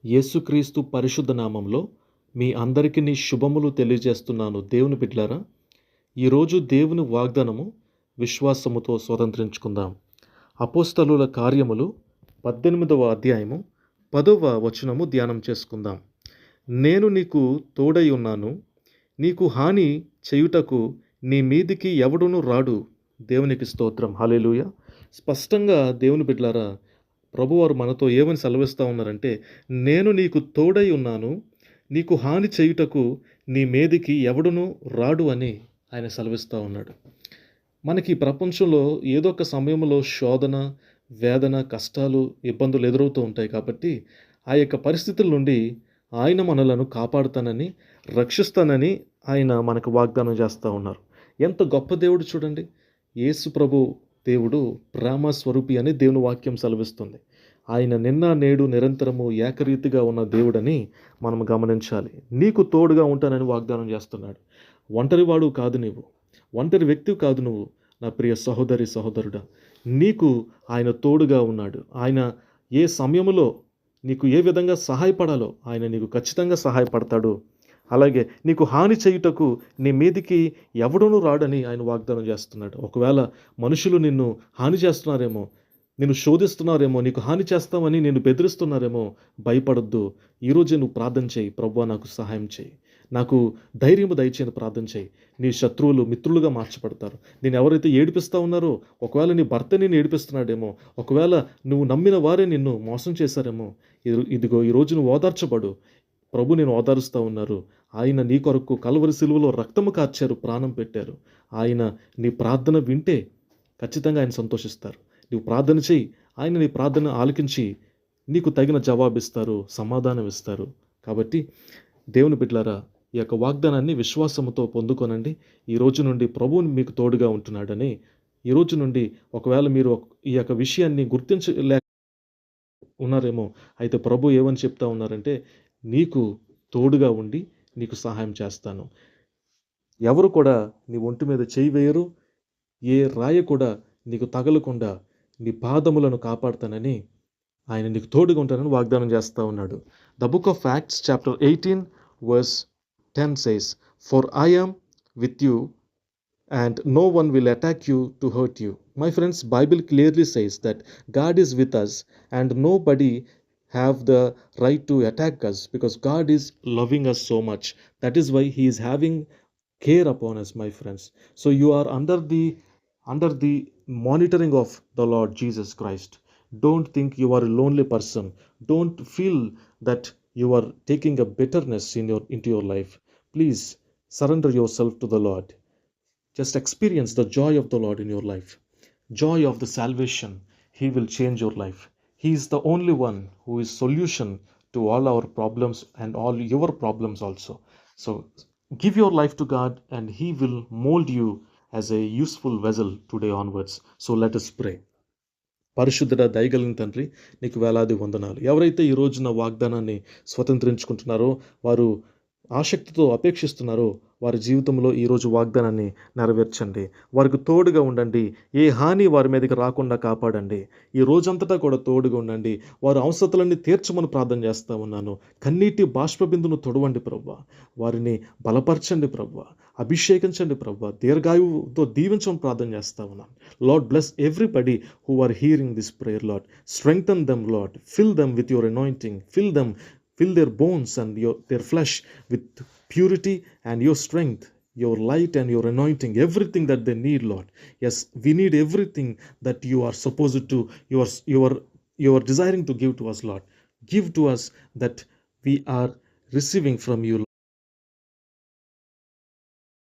యేసుక్రీస్తు పరిశుద్ధ నామంలో మీ అందరికిని శుభములు తెలియజేస్తున్నాను దేవుని బిడ్డలారా. ఈరోజు దేవుని వాగ్దానము విశ్వాసముతో స్వతంత్రించుకుందాం. అపోస్తలుల కార్యములు 18వ అధ్యాయము 10వ వచనము ధ్యానం చేసుకుందాం. నేను నీకు తోడై ఉన్నాను, నీకు హాని చేయుటకు నీ మీదికి ఎవడును రాడు. దేవునికి స్తోత్రం. హల్లెలూయా. స్పష్టంగా దేవుని బిడ్డలారా, ప్రభువారు మనతో ఏమని సెలవిస్తూ ఉన్నారంటే, నేను నీకు తోడై ఉన్నాను, నీకు హాని చేయుటకు నీ మీదికి ఎవడును రాడు అని ఆయన సెలవిస్తూ ఉన్నాడు. మనకి ఈ ప్రపంచంలో ఏదో ఒక సమయంలో శోధన, వేదన, కష్టాలు, ఇబ్బందులు ఎదురవుతూ ఉంటాయి కాబట్టి ఆ యొక్క పరిస్థితుల నుండి ఆయన మనలను కాపాడుతానని, రక్షిస్తానని ఆయన మనకు వాగ్దానం చేస్తూ ఉన్నారు. ఎంత గొప్ప దేవుడు చూడండి. యేసు ప్రభు దేవుడు ప్రేమ స్వరూపి అని దేవుని వాక్యం సెలవిస్తుంది. ఆయన నిన్న నేడు నిరంతరము ఏకరీతిగా ఉన్న దేవుడని మనం గమనించాలి. నీకు తోడుగా ఉంటానని వాగ్దానం చేస్తున్నాడు. ఒంటరివాడు కాదు నీవు, ఒంటరి వ్యక్తి కాదు నువ్వు నా ప్రియ సహోదరి సహోదరుడా. నీకు ఆయన తోడుగా ఉన్నాడు. ఆయన ఏ సమయంలో నీకు ఏ విధంగా సహాయపడాలో ఆయన నీకు ఖచ్చితంగా సహాయపడతాడు. అలాగే నీకు హాని చేయుటకు నీ మీదికి ఎవడునూ రాడని ఆయన వాగ్దానం చేస్తున్నాడు. ఒకవేళ మనుషులు నిన్ను హాని చేస్తున్నారేమో, నిన్ను శోధిస్తున్నారేమో, నీకు హాని చేస్తామని నిన్ను బెదిరిస్తున్నారేమో, భయపడొద్దు. ఈరోజే నువ్వు ప్రార్థన చేయి. ప్రభువా నాకు సహాయం చేయి, నాకు ధైర్యము దయచేయని ప్రార్థన చేయి. నీ శత్రువులు మిత్రులుగా మార్చబడతారు. నేను ఎవరైతే ఏడిపిస్తూ ఉన్నారో, ఒకవేళ నీ భర్త నిన్ను ఏడిపిస్తున్నాడేమో, ఒకవేళ నువ్వు నమ్మిన వారే నిన్ను మోసం చేశారేమో, ఇదిగో ఈరోజు నువ్వు ఓదార్చబడు. ప్రభు నేను ఓదారుస్తూ ఉన్నారు. ఆయన నీ కొరకు కల్వరి సిలువలో రక్తము కార్చారు, ప్రాణం పెట్టారు. ఆయన నీ ప్రార్థన వింటే ఖచ్చితంగా ఆయన సంతోషిస్తారు. నువ్వు ప్రార్థన చేయి, ఆయన నీ ప్రార్థన ఆలకించి నీకు తగిన జవాబిస్తారు, సమాధానం ఇస్తారు. కాబట్టి దేవుని బిడ్డలారా, ఈ యొక్క వాగ్దానాన్ని విశ్వాసముతో పొందుకొనండి. ఈ రోజు నుండి ప్రభువు మీకు తోడుగా ఉంటున్నాడని, ఈ రోజు నుండి ఒకవేళ మీరు ఈ యొక్క విషయాన్ని గుర్తించలేక ఉన్నారేమో, అయితే ప్రభు ఏమని చెప్తా ఉన్నారంటే, నీకు తోడుగా ఉండి నీకు సహాయం చేస్తాను. ఎవరు కూడా నీ ఒంటి మీద చేయి వేయరు, ఏ రాయి కూడా నీకు తగలకుండా నీ పాదములను కాపాడుతానని ఆయన నీకు తోడుగా ఉంటానని వాగ్దానం చేస్తూ ఉన్నాడు. The book of acts chapter 18 verse 10 says, "For I am with you and no one will attack you to hurt you." My friends, Bible clearly says that God is with us and nobody have the right to attack us because God is loving us so much. That is why he is having care upon us, my friends. So you are under the monitoring of the Lord Jesus Christ. Don't think you are a lonely person. Don't feel that you are taking a bitterness into your life. Please surrender yourself to the Lord. Just experience the joy of the Lord in your life. Joy of the salvation. He will change your life. He is the only one who is solution to all our problems and all your problems also. So give your life to God and he will mold you as a useful vessel today onwards. So let us pray. పరిశుద్ధుడ దయగలిగిన తండ్రి, నీకు వేలాది వందనాలు. ఎవరైతే ఈ రోజున వాగ్దానాన్ని స్వతంత్రించుకుంటున్నారో, వారు ఆసక్తితో అపేక్షిస్తున్నారో, వారి జీవితంలో ఈరోజు వాగ్దానాన్ని నెరవేర్చండి. వారికి తోడుగా ఉండండి. ఏ హాని వారి మీదకి రాకుండా కాపాడండి. ఈ రోజంతటా కూడా తోడుగా ఉండండి. వారి అవసరతలన్నీ తీర్చమని ప్రార్థన చేస్తూ ఉన్నాను. కన్నీటి బాష్పబిందును తొడవండి ప్రభువా. వారిని బలపరచండి ప్రభువా. అభిషేకించండి ప్రభువా. దీర్ఘాయువుతో దీవించమని ప్రార్థన చేస్తూ ఉన్నాను. Lord, bless everybody who are hearing this prayer Lord. Strengthen them Lord. Fill them with your anointing. Fill their bones and their flesh with purity and your strength, your light and your anointing, everything that they need, Lord. Yes, we need everything that you are supposed to, you are desiring to give to us, Lord. Give to us that we are receiving from you,